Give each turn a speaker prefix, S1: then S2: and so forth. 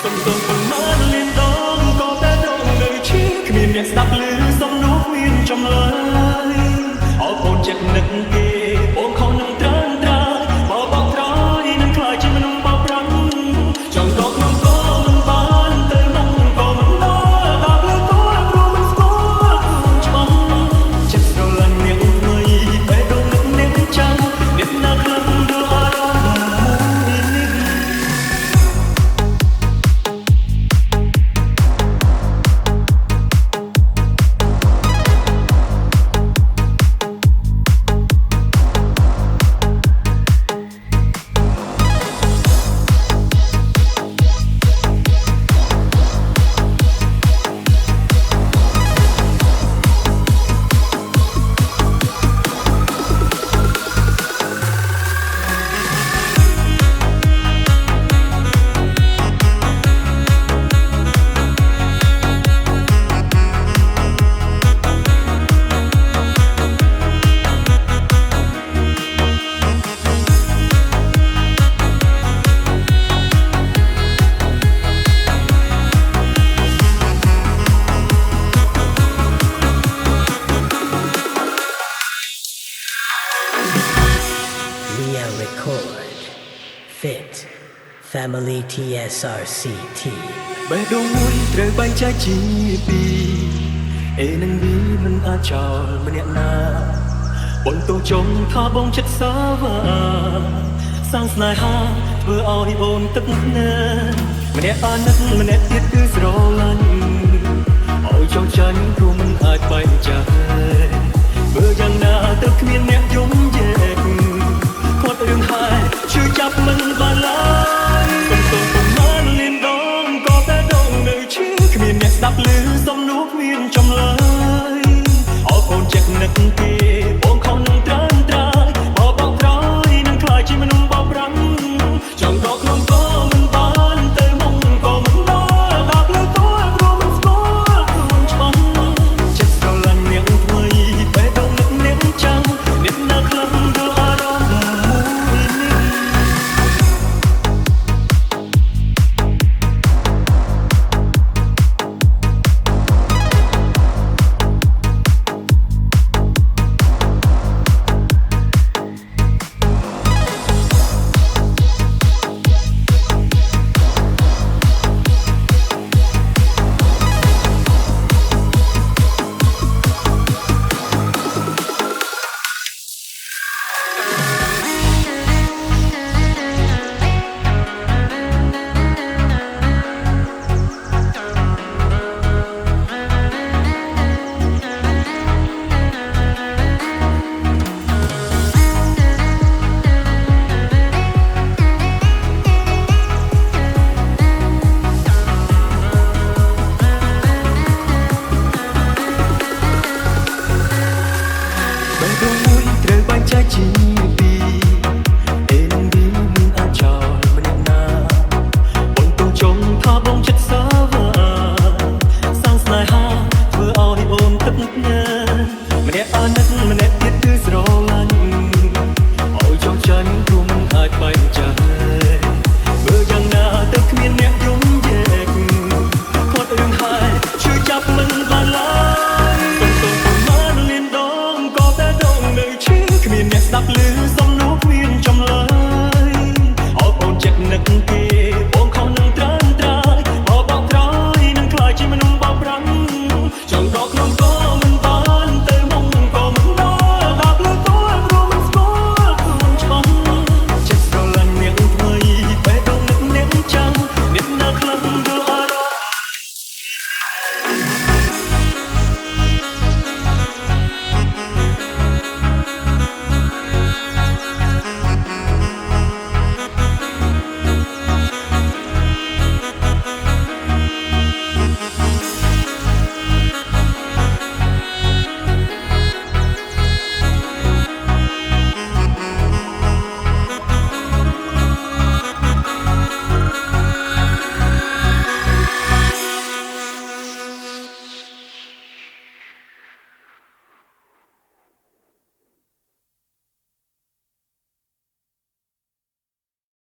S1: សំទោសប៉ុន្មានលានដងក៏តែត្រង់នៅឈឺគ្មានអ្នកស្ដាប់ឮសំណួរមានចម្លើយអរអូនចិត្តនឹកគេអូនខំនឹងត្រង់ត្រាយបបកក្រោយនឹងខ្លាចជាមនុស្សបោកប្រាស់ចង់រកនឹងក៏មិនបានទៅនឹងក៏មិនដល់ដល់លើក៏ព្រោះមិនស្គាល់ច្បាស់ចិត្តស្រឡាញ់អ្នកថ្មីពេលដងនឹកអ្នកចាំអ្នកណាខ្លាំងដល់អារម្មណ៍មួយនេះ
S2: Mia Record Fit Family TSRCT
S1: បេះដូងមួយត្រូវបែងចែកជាពីរអេនឹងវាមិនអាចចោលម្នាក់ណាបងទោះចង់ថាបងចិត្តសាវាសាងស្នេហាធ្វើឲ្យអូនទឹកម្នាក់អាណិតម្នាក់ទៀតគឺស្រឡាញ់ឲ្យចោលចាញ់ព្រោះមិនអាចបែងចែកមើលយ៉ាងណាទៅគ្មានអ្នកយំយេ